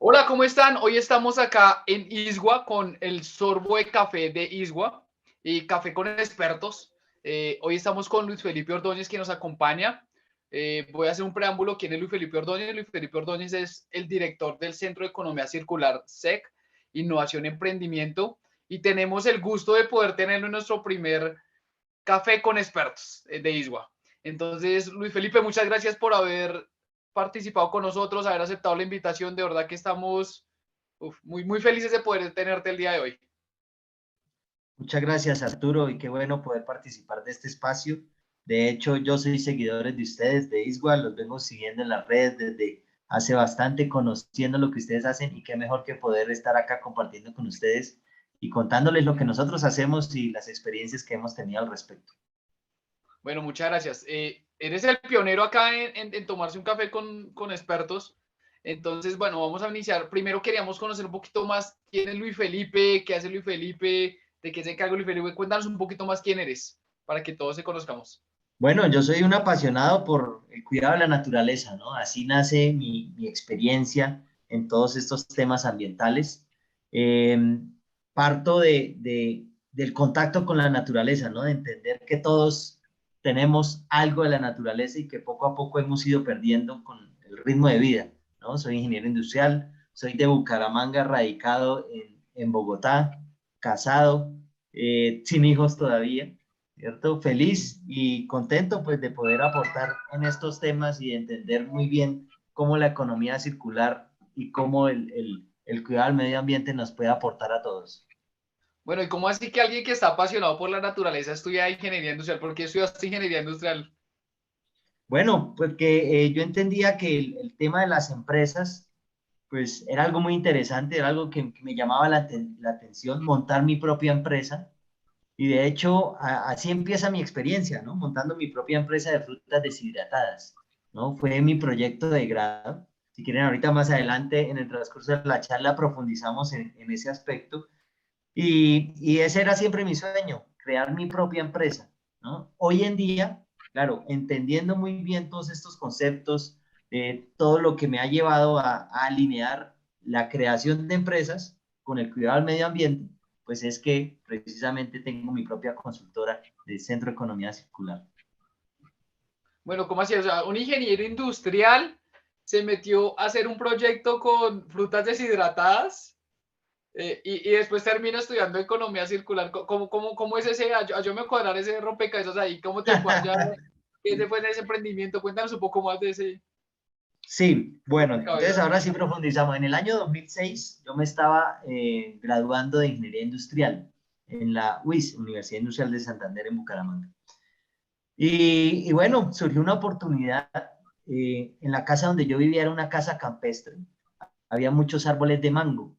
Hola, ¿cómo están? Hoy estamos acá en Isgua con el sorbo de café de Isgua y café con expertos. Hoy estamos con Luis Felipe Ordóñez que nos acompaña. Voy a hacer un preámbulo. ¿Quién es Luis Felipe Ordóñez? Luis Felipe Ordóñez es el director del Centro de Economía Circular SEC, Innovación y Emprendimiento. Y tenemos el gusto de poder tenerlo en nuestro primer café con expertos de Isgua. Entonces, Luis Felipe, muchas gracias por haber participado con nosotros, haber aceptado la invitación. De verdad que estamos muy felices de poder tenerte el día de hoy. Muchas gracias, Arturo, y qué bueno poder participar de este espacio. De hecho, yo soy seguidores de ustedes, de Isgual, los vengo siguiendo en las redes desde hace bastante, conociendo lo que ustedes hacen, y qué mejor que poder estar acá compartiendo con ustedes y contándoles lo que nosotros hacemos y las experiencias que hemos tenido al respecto. Bueno, muchas gracias. Eres el pionero acá en tomarse un café con expertos. Entonces, bueno, vamos a iniciar. Primero queríamos conocer un poquito más quién es Luis Felipe, qué hace Luis Felipe, de qué se encarga Luis Felipe. Cuéntanos un poquito más quién eres, para que todos se conozcamos. Bueno, yo soy un apasionado por el cuidado de la naturaleza, ¿no? Así nace mi experiencia en todos estos temas ambientales. Eh, Parto del contacto con la naturaleza, ¿no? De entender que todos tenemos algo de la naturaleza y que poco a poco hemos ido perdiendo con el ritmo de vida, ¿no? Soy ingeniero industrial, soy de Bucaramanga, radicado en Bogotá, casado, sin hijos todavía, ¿cierto? Feliz y contento pues de poder aportar en estos temas y de entender muy bien cómo la economía circular y cómo el cuidado del medio ambiente nos puede aportar a todos. Bueno, ¿y cómo así que alguien que está apasionado por la naturaleza estudia ingeniería industrial? ¿Por qué estudiaste ingeniería industrial? Bueno, pues que yo entendía que el tema de las empresas pues era algo muy interesante, era algo que me llamaba la atención, montar mi propia empresa. Y de hecho, así empieza mi experiencia, ¿no? Montando mi propia empresa de frutas deshidratadas, ¿no? Fue mi proyecto de grado. Si quieren, ahorita más adelante, en el transcurso de la charla, profundizamos en ese aspecto. Y ese era siempre mi sueño, crear mi propia empresa, ¿no? Hoy en día, claro, entendiendo muy bien todos estos conceptos, todo lo que me ha llevado a alinear la creación de empresas con el cuidado del medio ambiente, pues es que precisamente tengo mi propia consultora de Centro de Economía Circular. Bueno, ¿cómo así? O sea, un ingeniero industrial se metió a hacer un proyecto con frutas deshidratadas y después termina estudiando economía circular. ¿Cómo es ese? Ayúdame a cuadrar ese rompecabezas ahí. ¿Cómo te fue allá? ¿Qué te fue en ese emprendimiento? Cuéntanos un poco más de ese Sí, bueno, entonces rompecabezas. ahora sí profundizamos. En el año 2006 yo me estaba graduando de Ingeniería Industrial en la UIS, Universidad Industrial de Santander en Bucaramanga. Y bueno, surgió una oportunidad en la casa donde yo vivía, era una casa campestre, había muchos árboles de mango.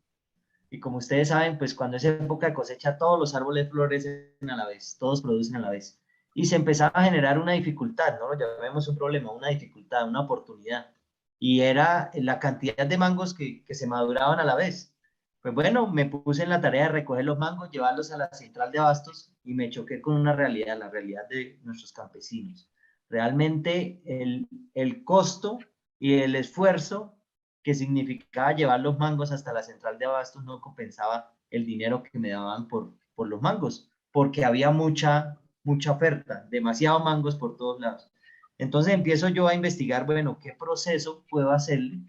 Y como ustedes saben, pues cuando es época de cosecha, todos los árboles florecen a la vez, todos producen a la vez. Y se empezaba a generar una dificultad, no lo llamemos un problema, una dificultad, una oportunidad. Y era la cantidad de mangos que se maduraban a la vez. Pues bueno, me puse en la tarea de recoger los mangos, llevarlos a la central de abastos y me choqué con una realidad, la realidad de nuestros campesinos. Realmente el costo y el esfuerzo que significaba llevar los mangos hasta la central de abastos no compensaba el dinero que me daban por los mangos, porque había mucha oferta, demasiados mangos por todos lados. Entonces empiezo yo a investigar, bueno, ¿qué proceso puedo hacerle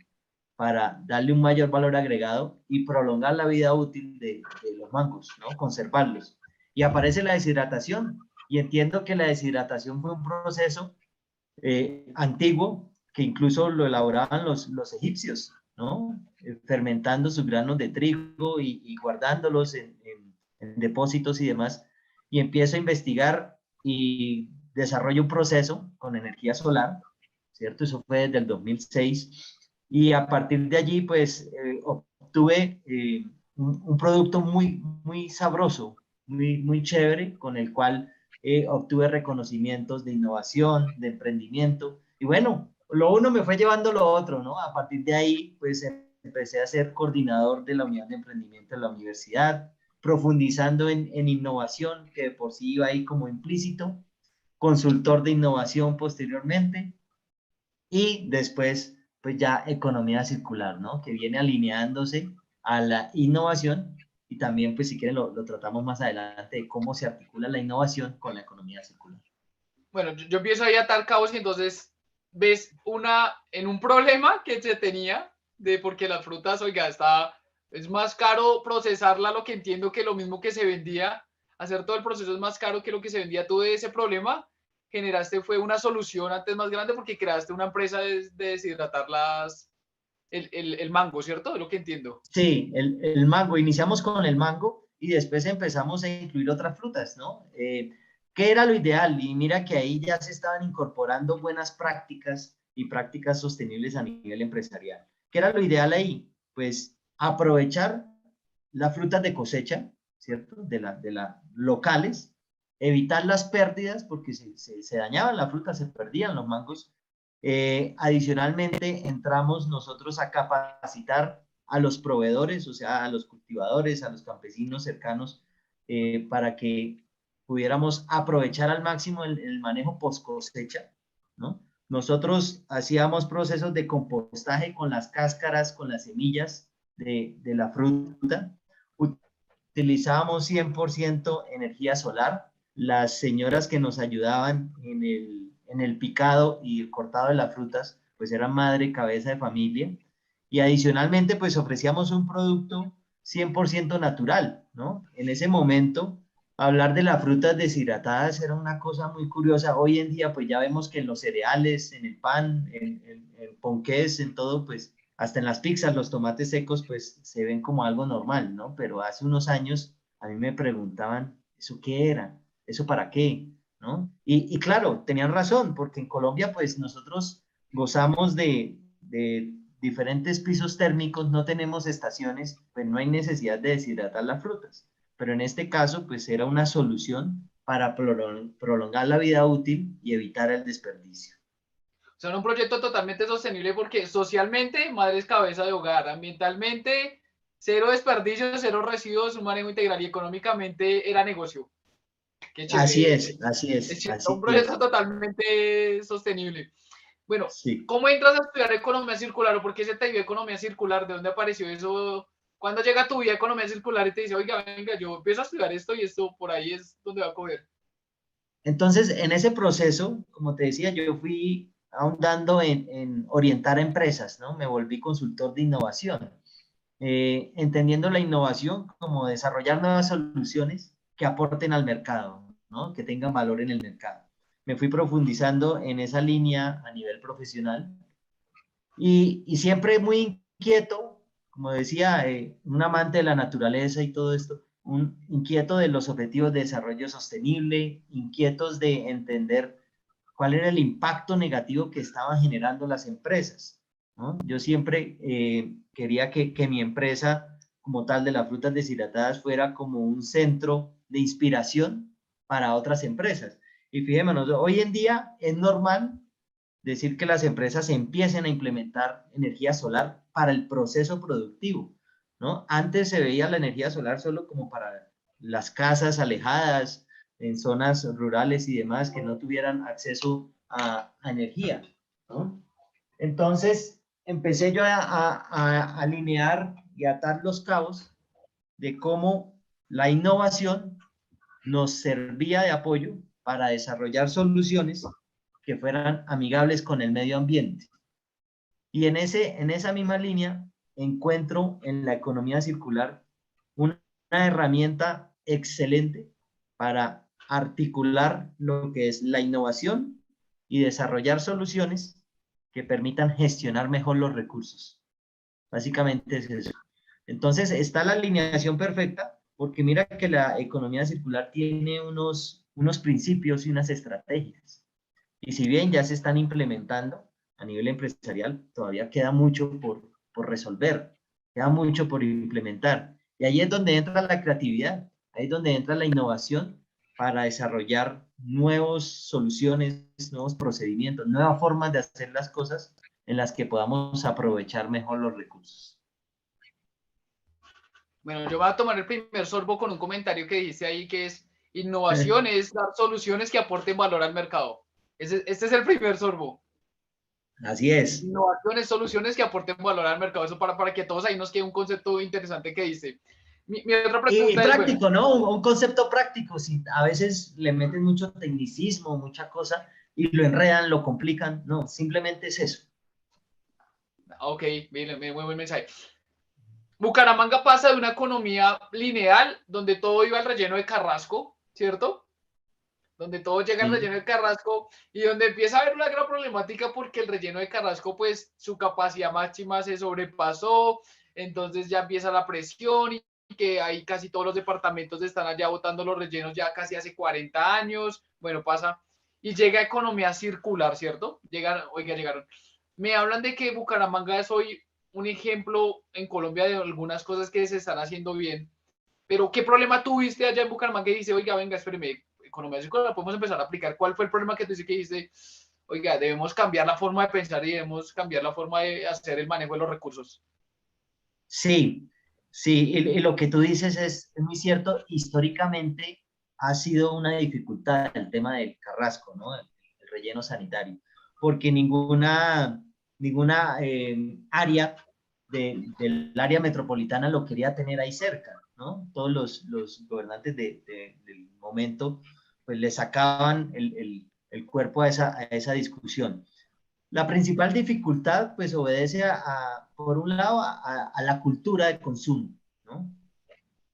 para darle un mayor valor agregado y prolongar la vida útil de los mangos, ¿no? Conservarlos. Y aparece la deshidratación. Y entiendo que la deshidratación fue un proceso antiguo que incluso lo elaboraban los egipcios, ¿no? Fermentando sus granos de trigo y guardándolos en depósitos y demás. Y empiezo a investigar y desarrollo un proceso con energía solar, ¿cierto? Eso fue desde el 2006. Y a partir de allí, pues, obtuve un producto muy sabroso, muy chévere, con el cual obtuve reconocimientos de innovación, de emprendimiento, y bueno, lo uno me fue llevando lo otro, ¿no? A partir de ahí, pues empecé a ser coordinador de la unidad de emprendimiento de la universidad, profundizando en innovación, que de por sí iba ahí como implícito, consultor de innovación posteriormente, y después pues ya economía circular, ¿no? Que viene alineándose a la innovación y también, pues si quieren, lo tratamos más adelante de cómo se articula la innovación con la economía circular. Bueno, yo empiezo ahí a atar cabos y entonces ves en un problema que se tenía de porque las frutas, oiga, es más caro procesarla, lo que entiendo que lo mismo que se vendía, hacer todo el proceso es más caro que lo que se vendía. Tú de ese problema generaste fue una solución antes más grande porque creaste una empresa de deshidratar el mango, ¿cierto? Es lo que entiendo. Sí, el mango, iniciamos con el mango y después empezamos a incluir otras frutas, ¿no? ¿Qué era lo ideal? Y mira que ahí ya se estaban incorporando buenas prácticas y prácticas sostenibles a nivel empresarial. ¿Qué era lo ideal ahí? Pues aprovechar las frutas de cosecha, ¿cierto? De la locales, evitar las pérdidas porque se dañaban las frutas, se perdían los mangos. Adicionalmente, entramos nosotros a capacitar a los proveedores, o sea, a los cultivadores, a los campesinos cercanos, para que pudiéramos aprovechar al máximo el manejo post cosecha, ¿no? Nosotros hacíamos procesos de compostaje con las cáscaras, con las semillas de la fruta. Utilizábamos 100% energía solar. Las señoras que nos ayudaban en el picado y el cortado de las frutas, pues eran madre, cabeza de familia. Y adicionalmente, pues ofrecíamos un producto 100% natural, ¿no? En ese momento, hablar de las frutas deshidratadas era una cosa muy curiosa. Hoy en día, pues ya vemos que en los cereales, en el pan, en ponqués, en todo, pues hasta en las pizzas, los tomates secos, pues se ven como algo normal, ¿no? Pero hace unos años a mí me preguntaban, ¿eso qué era? ¿Eso para qué? ¿No? Y claro, tenían razón, porque en Colombia, pues nosotros gozamos de diferentes pisos térmicos, no tenemos estaciones, pues no hay necesidad de deshidratar las frutas. Pero en este caso, pues era una solución para prolongar la vida útil y evitar el desperdicio. O sea, era un proyecto totalmente sostenible porque socialmente, madres cabeza de hogar, ambientalmente, cero desperdicio, cero residuos, un manejo integral y económicamente era negocio. Qué Así chévere. es, así Es es, un así proyecto es. totalmente sostenible. Bueno, Sí. ¿cómo entras a estudiar economía circular o por qué se te dio economía circular? ¿De dónde apareció eso? ¿Cuándo llega tu vida economía circular y te dice, oiga, venga, yo empiezo a estudiar esto y esto por ahí es donde va a coger? Entonces, en ese proceso, como te decía, yo fui ahondando en orientar a empresas, ¿no? Me volví consultor de innovación, entendiendo la innovación como desarrollar nuevas soluciones que aporten al mercado, ¿no? Que tengan valor en el mercado. Me fui profundizando en esa línea a nivel profesional y siempre muy inquieto, como decía, un amante de la naturaleza y todo esto, un inquieto de los objetivos de desarrollo sostenible, inquietos de entender cuál era el impacto negativo que estaban generando las empresas, ¿no? Yo siempre quería que mi empresa, como tal de las frutas deshidratadas, fuera como un centro de inspiración para otras empresas. Y fíjense, hoy en día es normal decir que las empresas empiecen a implementar energía solar para el proceso productivo, ¿no? Antes se veía la energía solar solo como para las casas alejadas, en zonas rurales y demás que no tuvieran acceso a energía, ¿no? Entonces empecé yo a alinear y atar los cabos de cómo la innovación nos servía de apoyo para desarrollar soluciones que fueran amigables con el medio ambiente. Y en esa misma línea encuentro en la economía circular una herramienta excelente para articular lo que es la innovación y desarrollar soluciones que permitan gestionar mejor los recursos. Básicamente es eso. Entonces está la alineación perfecta porque mira que la economía circular tiene unos principios y unas estrategias. Y si bien ya se están implementando a nivel empresarial, todavía queda mucho por resolver, queda mucho por implementar. Y ahí es donde entra la creatividad, ahí es donde entra la innovación para desarrollar nuevas soluciones, nuevos procedimientos, nuevas formas de hacer las cosas en las que podamos aprovechar mejor los recursos. Bueno, yo voy a tomar el primer sorbo con un comentario que dice ahí que es innovación, es dar soluciones que aporten valor al mercado. Este es el primer sorbo. Así es. Innovaciones, soluciones que aporten valor al mercado. Eso para que todos ahí nos quede un concepto interesante que dice. Mi otra Y pregunta es, bueno, práctico, ¿no? Un concepto práctico. Si a veces le meten mucho tecnicismo, mucha cosa, y lo enredan, lo complican. No, simplemente es eso. ok, bien, muy buen mensaje. Bucaramanga pasa de una economía lineal, donde todo iba al relleno de Carrasco, ¿cierto? Donde todo llega al Sí. relleno de Carrasco y donde empieza a haber una gran problemática porque el relleno de Carrasco, pues su capacidad máxima se sobrepasó, entonces ya empieza la presión y que ahí casi todos los departamentos están allá botando los rellenos ya casi hace 40 años, bueno, pasa, y llega economía circular, ¿cierto? Llegan, oiga, llegaron. Me hablan de que Bucaramanga es hoy un ejemplo en Colombia de algunas cosas que se están haciendo bien, pero ¿qué problema tuviste allá en Bucaramanga y dice, oiga, venga, espéreme, economía circular, podemos empezar a aplicar? ¿Cuál fue el problema que tú dices que dice, oiga, debemos cambiar la forma de pensar y debemos cambiar la forma de hacer el manejo de los recursos? Sí, sí, y lo que tú dices es muy cierto. Históricamente ha sido una dificultad el tema del Carrasco, ¿no? El relleno sanitario, porque ninguna área del área metropolitana lo quería tener ahí cerca, ¿no? Todos los gobernantes del momento, pues le sacaban el cuerpo a esa discusión. La principal dificultad, pues, obedece por un lado, a la cultura de consumo, ¿no?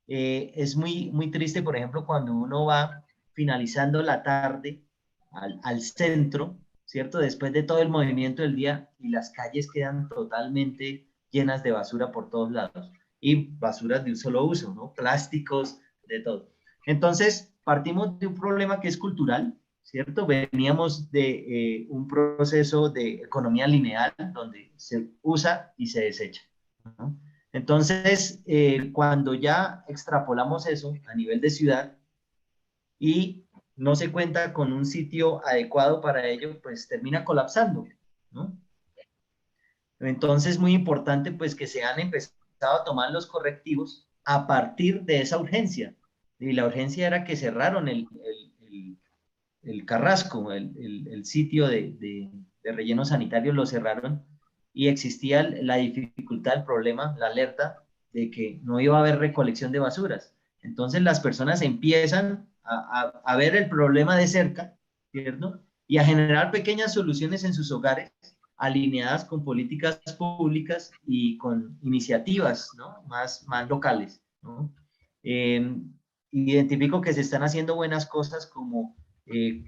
Es muy triste, por ejemplo, cuando uno va finalizando la tarde al centro, ¿cierto? Después de todo el movimiento del día y las calles quedan totalmente llenas de basura por todos lados y basuras de un solo uso, ¿no? Plásticos, de todo. Entonces, partimos de un problema que es cultural, ¿cierto? Veníamos de un proceso de economía lineal donde se usa y se desecha, ¿no? Entonces, cuando ya extrapolamos eso a nivel de ciudad y no se cuenta con un sitio adecuado para ello, pues termina colapsando, ¿no? Entonces, muy importante pues que se han empezado a tomar los correctivos a partir de esa urgencia. Y la urgencia era que cerraron el Carrasco, el sitio de relleno sanitario lo cerraron y existía la dificultad, el problema, la alerta de que no iba a haber recolección de basuras. Entonces las personas empiezan a ver el problema de cerca, ¿cierto? Y a generar pequeñas soluciones en sus hogares alineadas con políticas públicas y con iniciativas, ¿no? Más locales, ¿no? Eh, Identifico que se están haciendo buenas cosas como eh,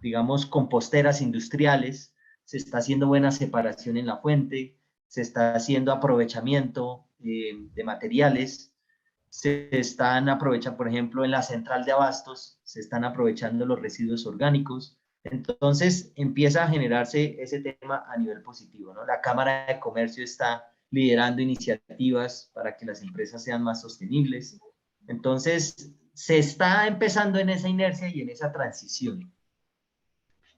digamos, composteras industriales, se está haciendo buena separación en la fuente, se está haciendo aprovechamiento de materiales, se están aprovechando, por ejemplo, en la central de abastos, se están aprovechando los residuos orgánicos. Entonces empieza a generarse ese tema a nivel positivo, ¿no? La Cámara de Comercio está liderando iniciativas para que las empresas sean más sostenibles. Entonces, se está empezando en esa inercia y en esa transición.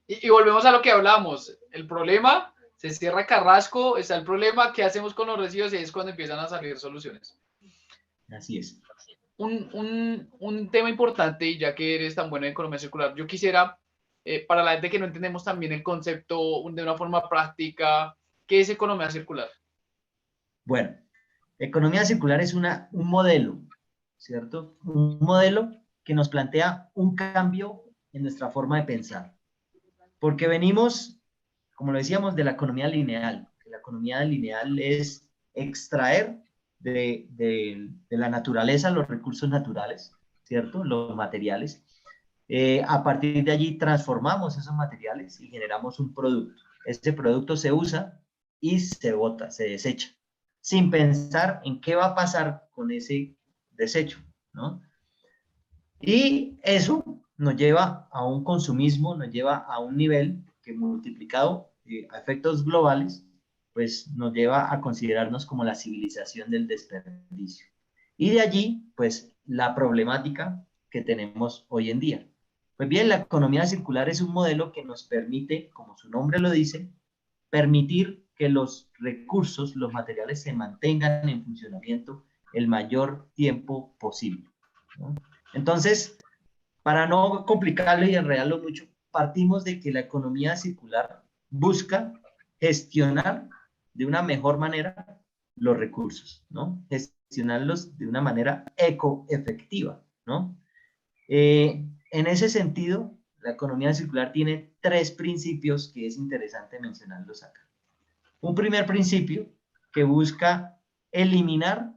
Y volvemos a lo que hablamos. El problema, se cierra Carrasco, está el problema, ¿qué hacemos con los residuos? Y ahí es cuando empiezan a salir soluciones. Así es. Un tema importante, y ya que eres tan buena en economía circular, yo quisiera, para la gente que no entendemos también el concepto de una forma práctica, ¿qué es economía circular? Bueno, economía circular es un modelo, ¿cierto? Un modelo que nos plantea un cambio en nuestra forma de pensar. Porque venimos, como lo decíamos, de la economía lineal. La economía lineal es extraer de la naturaleza los recursos naturales, ¿cierto? Los materiales. A partir de allí transformamos esos materiales y generamos un producto. Ese producto se usa y se bota, se desecha, sin pensar en qué va a pasar con ese desecho, ¿no? Y eso nos lleva a un consumismo, nos lleva a un nivel que multiplicado a efectos globales, pues nos lleva a considerarnos como la civilización del desperdicio. Y de allí, pues, la problemática que tenemos hoy en día. Pues bien, la economía circular es un modelo que nos permite, como su nombre lo dice, permitir que los recursos, los materiales se mantengan en funcionamiento el mayor tiempo posible, ¿no? Entonces, para no complicarlo y enredarlo mucho, partimos de que la economía circular busca gestionar de una mejor manera los recursos, ¿no? Gestionarlos de una manera ecoefectiva, ¿no? En ese sentido, la economía circular tiene 3 principios que es interesante mencionarlos acá. Un primer principio que busca eliminar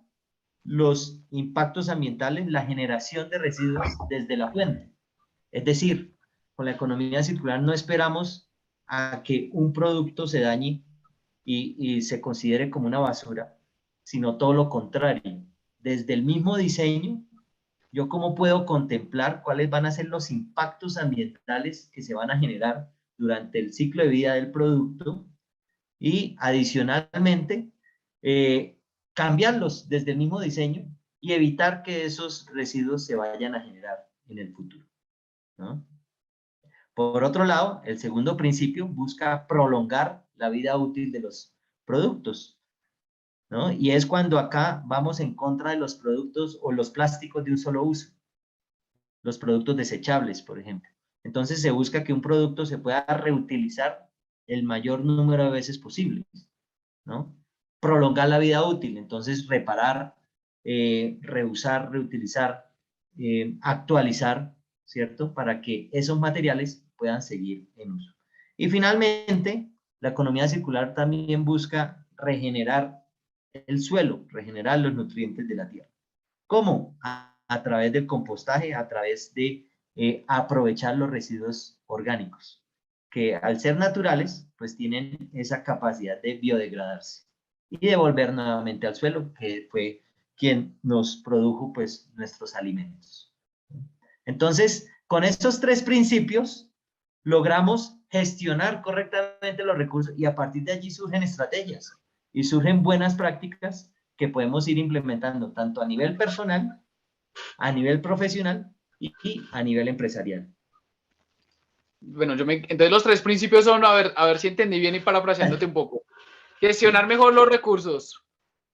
los impactos ambientales, la generación de residuos desde la fuente. Es decir, con la economía circular no esperamos a que un producto se dañe y se considere como una basura, sino todo lo contrario. Desde el mismo diseño, yo cómo puedo contemplar cuáles van a ser los impactos ambientales que se van a generar durante el ciclo de vida del producto y adicionalmente cambiarlos desde el mismo diseño y evitar que esos residuos se vayan a generar en el futuro, ¿no? Por otro lado, el segundo principio busca prolongar la vida útil de los productos, ¿no? Y es cuando acá vamos en contra de los productos o los plásticos de un solo uso, los productos desechables, por ejemplo. Entonces se busca que un producto se pueda reutilizar el mayor número de veces posible, ¿no? Prolongar la vida útil, entonces reparar, reusar, reutilizar, actualizar, ¿cierto? Para que esos materiales puedan seguir en uso. Y finalmente, la economía circular también busca regenerar el suelo, regenerar los nutrientes de la tierra. ¿Cómo? A través del compostaje, a través de aprovechar los residuos orgánicos, que al ser naturales, pues tienen esa capacidad de biodegradarse y devolver nuevamente al suelo, que fue quien nos produjo pues nuestros alimentos. Entonces, con estos 3 principios, logramos gestionar correctamente los recursos y a partir de allí surgen estrategias y surgen buenas prácticas que podemos ir implementando tanto a nivel personal, a nivel profesional y a nivel empresarial. Bueno, entonces los 3 principios son, a ver si entendí bien y parafraseándote un poco. Gestionar mejor los recursos,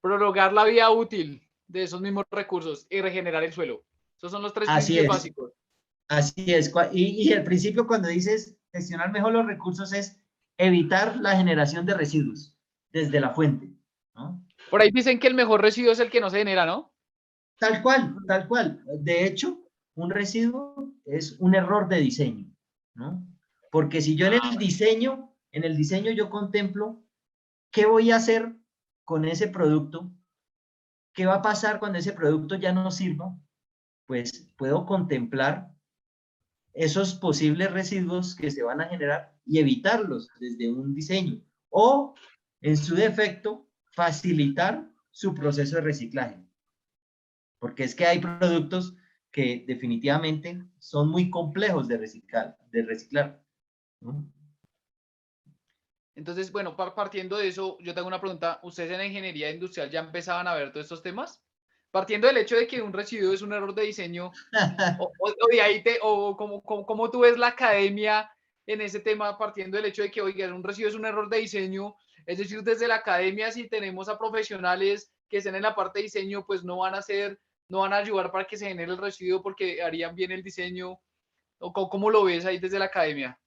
prolongar la vida útil de esos mismos recursos y regenerar el suelo. Esos son los 3 Así principios es, básicos. así es. Y el principio cuando dices gestionar mejor los recursos es evitar la generación de residuos desde la fuente, ¿no? Por ahí dicen que el mejor residuo es el que no se genera, ¿no? Tal cual, tal cual. De hecho, un residuo es un error de diseño, ¿no? Porque si yo en el diseño yo contemplo qué voy a hacer con ese producto, qué va a pasar cuando ese producto ya no sirva, pues puedo contemplar esos posibles residuos que se van a generar y evitarlos desde un diseño. O, en su defecto, facilitar su proceso de reciclaje. Porque es que hay productos que definitivamente son muy complejos de reciclar, ¿no? Entonces, bueno, partiendo de eso, yo tengo una pregunta. ¿Ustedes en la ingeniería industrial ya empezaban a ver todos estos temas? Partiendo del hecho de que un residuo es un error de diseño, o de ahí o como tú ves la academia en ese tema, partiendo del hecho de que, oiga, un residuo es un error de diseño, es decir, desde la academia, si tenemos a profesionales que estén en la parte de diseño, pues no van a ayudar para que se genere el residuo porque harían bien el diseño. ¿O cómo lo ves ahí desde la academia?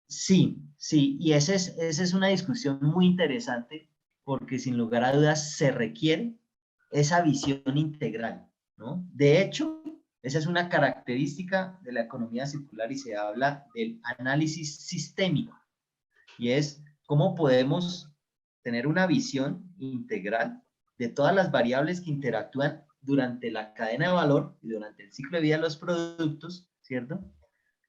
Sí, sí, y esa es una discusión muy interesante porque sin lugar a dudas se requiere esa visión integral, ¿no? De hecho, esa es una característica de la economía circular y se habla del análisis sistémico y es cómo podemos tener una visión integral de todas las variables que interactúan durante la cadena de valor y durante el ciclo de vida de los productos, ¿cierto?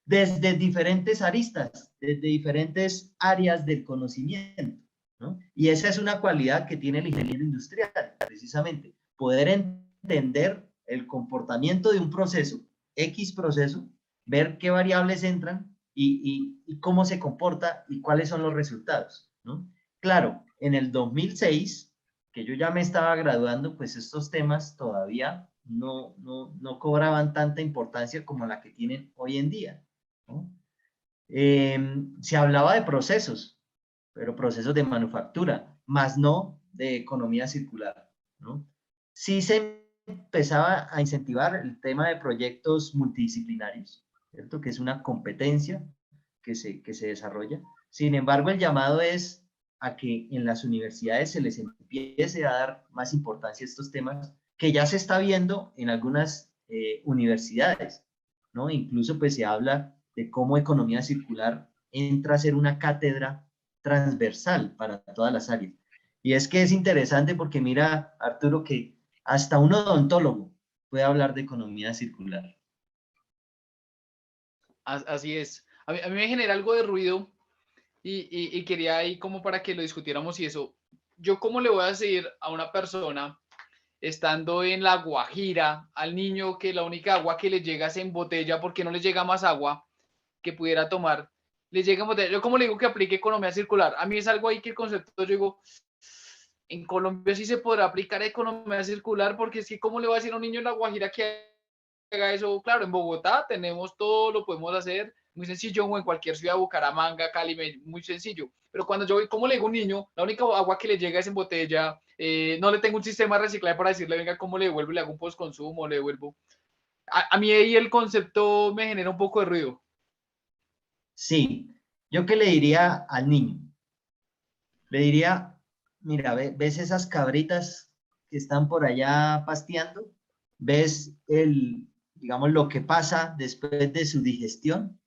Desde diferentes aristas, desde diferentes áreas del conocimiento, ¿no? Y esa es una cualidad que tiene el ingeniero industrial, precisamente, poder entender el comportamiento de un proceso, X proceso, ver qué variables entran y cómo se comporta y cuáles son los resultados, ¿no? Claro, en el 2006, que yo ya me estaba graduando, pues estos temas todavía no cobraban tanta importancia como la que tienen hoy en día, ¿no? Se hablaba de procesos, pero procesos de manufactura, más no de economía circular, ¿no? Sí se empezaba a incentivar el tema de proyectos multidisciplinarios, ¿cierto? Que es una competencia que se desarrolla, Sin embargo, el llamado es a que en las universidades se les empiece a dar más importancia a estos temas, que ya se está viendo en algunas universidades, ¿no? Incluso pues se habla de cómo economía circular entra a ser una cátedra transversal para todas las áreas. Y es que es interesante porque mira, Arturo, que hasta un odontólogo puede hablar de economía circular. Así es. A mí me genera algo de ruido y quería ahí como para que lo discutiéramos y eso. Yo cómo le voy a decir a una persona estando en La Guajira al niño que la única agua que le llega es en botella porque no le llega más agua que pudiera tomar, le llega en botella. Yo cómo le digo que aplique economía circular. A mí es algo ahí que el concepto yo digo, en Colombia sí se podrá aplicar economía circular porque es que cómo le va a decir a un niño en La Guajira que haga eso. Claro, en Bogotá tenemos todo, lo podemos hacer muy sencillo, o en cualquier ciudad, Bucaramanga, Cali, muy sencillo. Pero cuando yo, ¿cómo le digo a un niño? La única agua que le llega es en botella, no le tengo un sistema de reciclaje para decirle, venga, ¿cómo le devuelvo? Le hago un postconsumo, le devuelvo. A mí ahí el concepto me genera un poco de ruido. Sí, yo qué le diría al niño, le diría, mira, ¿ves esas cabritas que están por allá pasteando? ¿Ves digamos, lo que pasa después de su digestión?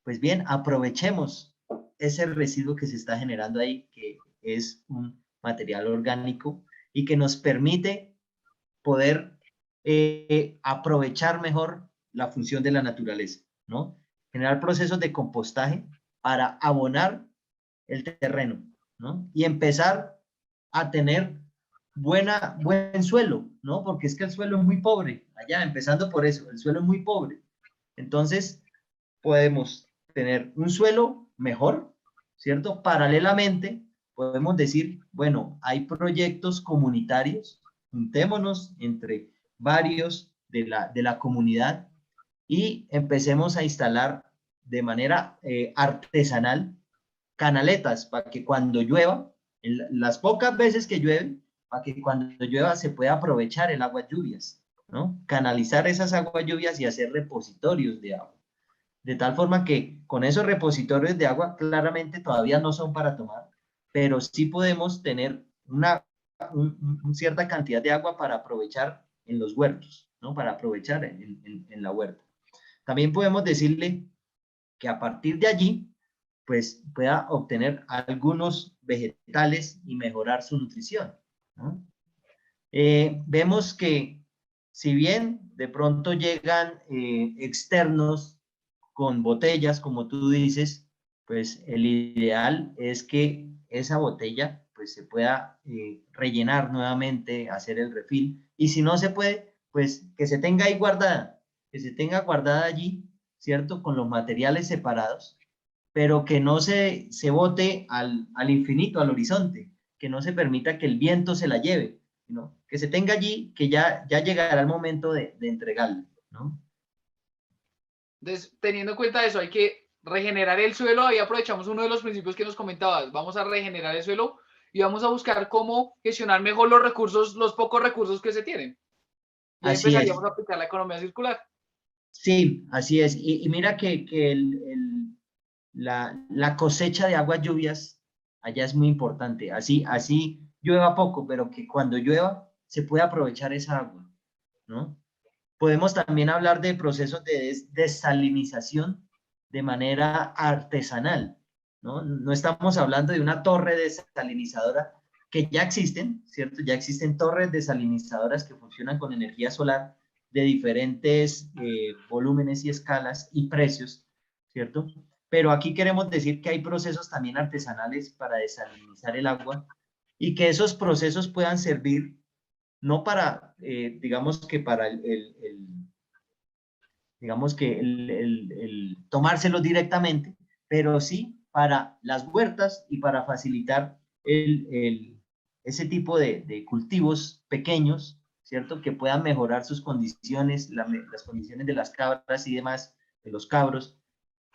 Pues bien, aprovechemos ese residuo que se está generando ahí, que es un material orgánico y que nos permite poder aprovechar mejor la función de la naturaleza, ¿no? Generar procesos de compostaje para abonar el terreno, ¿no? Y empezar a tener buen suelo, ¿no? Porque es que el suelo es muy pobre, allá, empezando por eso, el suelo es muy pobre. Entonces, podemos tener un suelo mejor, ¿cierto? Paralelamente, podemos decir, bueno, hay proyectos comunitarios, juntémonos entre varios de la comunidad y empecemos a instalar de manera artesanal canaletas para que cuando llueva, las pocas veces que llueve, para que cuando llueva se pueda aprovechar el agua lluvias, ¿no? Canalizar esas aguas lluvias y hacer repositorios de agua. De tal forma que con esos repositorios de agua claramente todavía no son para tomar, pero sí podemos tener cierta cantidad de agua para aprovechar en los huertos, ¿no? Para aprovechar en la huerta. También podemos decirle que a partir de allí, pues pueda obtener algunos vegetales y mejorar su nutrición, ¿no? Vemos que si bien de pronto llegan externos con botellas, como tú dices, pues el ideal es que esa botella pues se pueda rellenar nuevamente, hacer el refill, y si no se puede, pues que se tenga ahí guardada, que se tenga guardada allí, ¿cierto? Con los materiales separados, pero que no se bote al infinito, al horizonte, que no se permita que el viento se la lleve, ¿no? Que se tenga allí, que ya llegará el momento de entregarla, ¿no? Entonces, teniendo en cuenta eso, hay que regenerar el suelo. Ahí aprovechamos uno de los principios que nos comentabas. Vamos a regenerar el suelo y vamos a buscar cómo gestionar mejor los recursos, los pocos recursos que se tienen. Y ahí Así es. empezaríamos a aplicar la economía circular. Sí, así es. Y mira que la cosecha de aguas lluvias allá es muy importante. Así llueva poco, pero que cuando llueva se pueda aprovechar esa agua, ¿no? Podemos también hablar de procesos de desalinización de manera artesanal, ¿no? No estamos hablando de una torre desalinizadora que ya existen, ¿cierto? Ya existen torres desalinizadoras que funcionan con energía solar de diferentes volúmenes y escalas y precios, ¿cierto? Pero aquí queremos decir que hay procesos también artesanales para desalinizar el agua y que esos procesos puedan servir no para, digamos que para digamos que el tomárselos directamente, pero sí para las huertas y para facilitar ese tipo de cultivos pequeños, ¿cierto? Que puedan mejorar sus condiciones, las condiciones de las cabras y demás, de los cabros,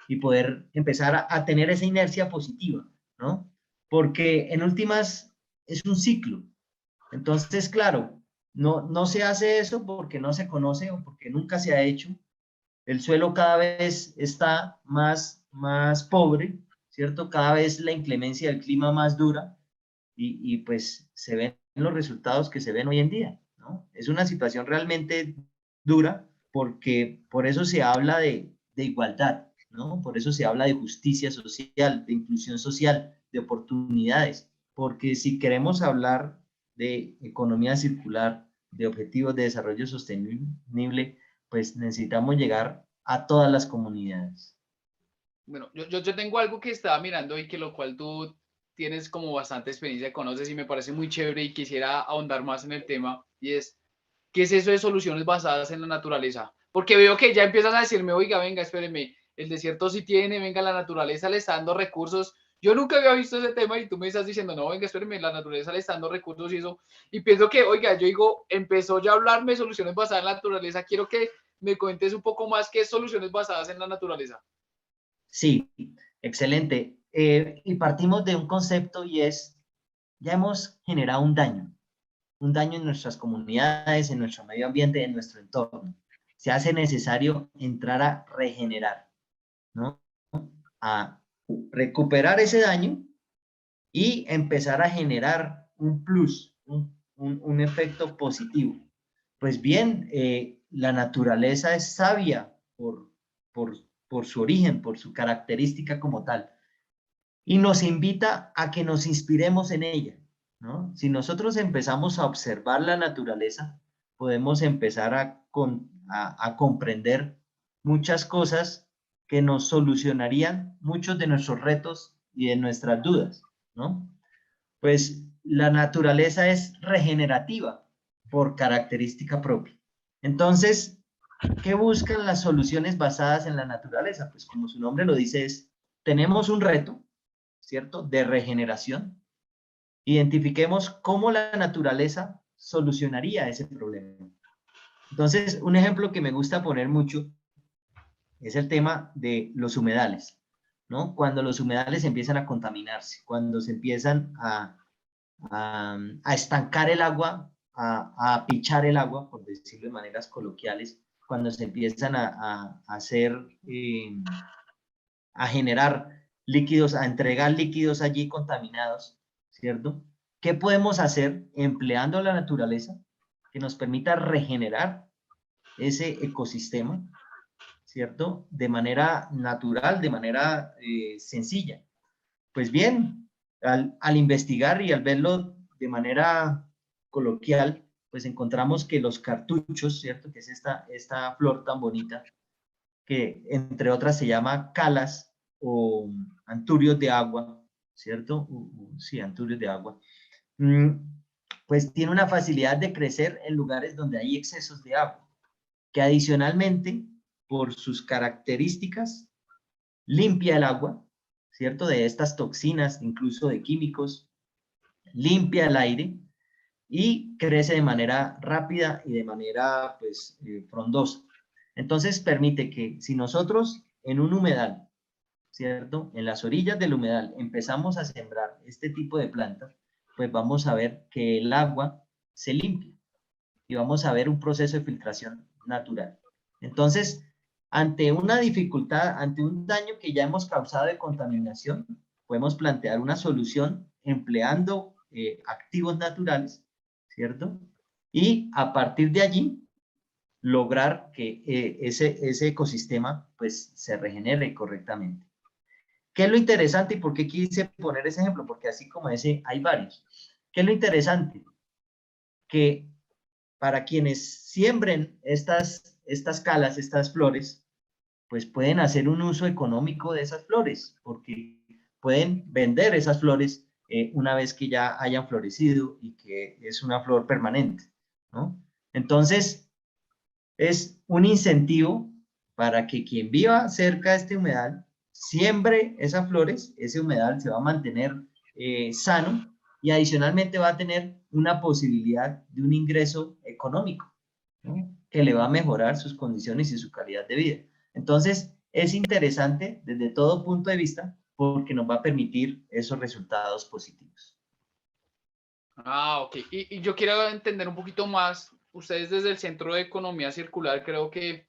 y poder empezar a tener esa inercia positiva, ¿no? Porque en últimas es un ciclo. Entonces, claro, no se hace eso porque no se conoce o porque nunca se ha hecho. El suelo cada vez está más pobre, ¿cierto? Cada vez la inclemencia del clima más dura y pues se ven los resultados que se ven hoy en día, ¿no? Es una situación realmente dura porque por eso se habla de igualdad, ¿no? Por eso se habla de justicia social, de inclusión social, de oportunidades, porque si queremos hablar de economía circular, de objetivos de desarrollo sostenible, pues necesitamos llegar a todas las comunidades. Bueno, yo tengo algo que estaba mirando y que lo cual tú tienes como bastante experiencia, conoces y me parece muy chévere y quisiera ahondar más en el tema y es, ¿qué es eso de soluciones basadas en la naturaleza? Porque veo que ya empiezas a decirme, oiga, venga, espéreme, el desierto sí tiene, venga, la naturaleza le está dando recursos. Yo nunca había visto ese tema y tú me estás diciendo, no, venga, espéreme, la naturaleza le está dando recursos y eso. Y pienso que, oiga, yo digo, empezó ya a hablarme de soluciones basadas en la naturaleza. Quiero que me cuentes un poco más qué es soluciones basadas en la naturaleza. Sí, excelente. Y partimos de un concepto y es, ya hemos generado un daño en nuestras comunidades, en nuestro medio ambiente, en nuestro entorno. Se hace necesario entrar a regenerar, ¿no? A recuperar ese daño y empezar a generar un plus, un efecto positivo. Pues bien, la naturaleza es sabia por su origen, por su característica como tal, y nos invita a que nos inspiremos en ella, ¿no? Si nosotros empezamos a observar la naturaleza, podemos empezar a comprender muchas cosas que nos solucionarían muchos de nuestros retos y de nuestras dudas, ¿no? Pues la naturaleza es regenerativa por característica propia. Entonces, ¿qué buscan las soluciones basadas en la naturaleza? Pues como su nombre lo dice, tenemos un reto, ¿cierto? De regeneración. Identifiquemos cómo la naturaleza solucionaría ese problema. Entonces, un ejemplo que me gusta poner mucho es el tema de los humedales, ¿no? Cuando los humedales empiezan a contaminarse, cuando se empiezan a estancar el agua, a pichar el agua, por decirlo de maneras coloquiales, cuando se empiezan a hacer, a generar líquidos, a entregar líquidos allí contaminados, ¿cierto? ¿Qué podemos hacer empleando la naturaleza que nos permita regenerar ese ecosistema, ¿cierto? De manera natural, de manera sencilla. Pues bien, al investigar y al verlo de manera coloquial, pues encontramos que los cartuchos, ¿cierto? Que es esta flor tan bonita, que entre otras se llama calas o anturios de agua, ¿cierto? Sí, anturios de agua. Pues tiene una facilidad de crecer en lugares donde hay excesos de agua, que adicionalmente, por sus características, limpia el agua, ¿cierto? De estas toxinas, incluso de químicos, limpia el aire y crece de manera rápida y de manera, pues, frondosa. Entonces, permite que si nosotros en un humedal, ¿cierto? En las orillas del humedal empezamos a sembrar este tipo de plantas, pues vamos a ver que el agua se limpia y vamos a ver un proceso de filtración natural. Entonces, ante una dificultad, ante un daño que ya hemos causado de contaminación, podemos plantear una solución empleando activos naturales, ¿cierto? Y a partir de allí, lograr que ese ecosistema pues se regenere correctamente. ¿Qué es lo interesante y por qué quise poner ese ejemplo? Porque así como ese hay varios. ¿Qué es lo interesante? Que para quienes siembren estas calas, estas flores, pues pueden hacer un uso económico de esas flores, porque pueden vender esas flores una vez que ya hayan florecido y que es una flor permanente, ¿no? Entonces, es un incentivo para que quien viva cerca de este humedal siembre esas flores, ese humedal se va a mantener sano y adicionalmente va a tener una posibilidad de un ingreso económico, ¿no? Que le va a mejorar sus condiciones y su calidad de vida. Entonces, es interesante desde todo punto de vista porque nos va a permitir esos resultados positivos. Ah, ok. Yo quiero entender un poquito más, ustedes desde el Centro de Economía Circular creo que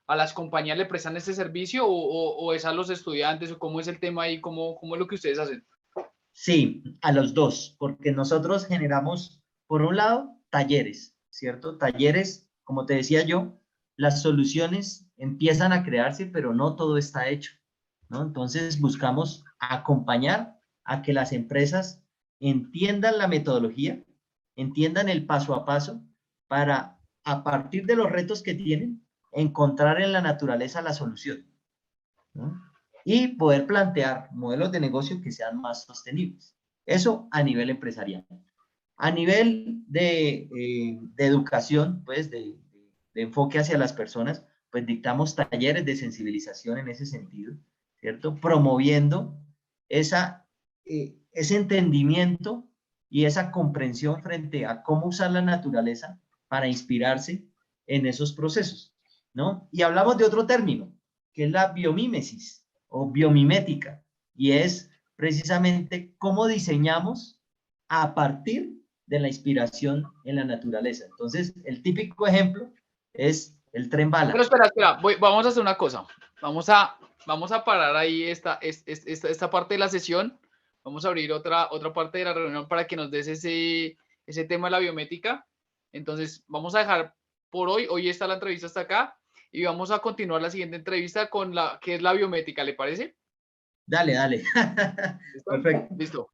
a las compañías le prestan este servicio o es a los estudiantes o cómo es el tema ahí, cómo es lo que ustedes hacen? Sí, a los dos, porque nosotros generamos, por un lado, talleres, ¿cierto? Talleres, como te decía yo, las soluciones empiezan a crearse, pero no todo está hecho, ¿no? Entonces buscamos acompañar a que las empresas entiendan la metodología, entiendan el paso a paso para, a partir de los retos que tienen, encontrar en la naturaleza la solución, ¿no? Y poder plantear modelos de negocio que sean más sostenibles. Eso a nivel empresarial. A nivel de educación, pues de enfoque hacia las personas, pues dictamos talleres de sensibilización en ese sentido, ¿cierto? Promoviendo ese entendimiento y esa comprensión frente a cómo usar la naturaleza para inspirarse en esos procesos, ¿no? Y hablamos de otro término, que es la biomímesis o biomimética, y es precisamente cómo diseñamos a partir de la inspiración en la naturaleza. Entonces, el típico ejemplo es el tren Pero bala. espera, vamos a hacer una cosa. Vamos a parar ahí esta parte de la sesión. Vamos a abrir otra parte de la reunión para que nos des ese tema de la biométrica. Entonces, vamos a dejar por hoy está la entrevista hasta acá, y vamos a continuar la siguiente entrevista con que es la biométrica, ¿le parece? Dale, dale. ¿Listo? Perfecto. Listo.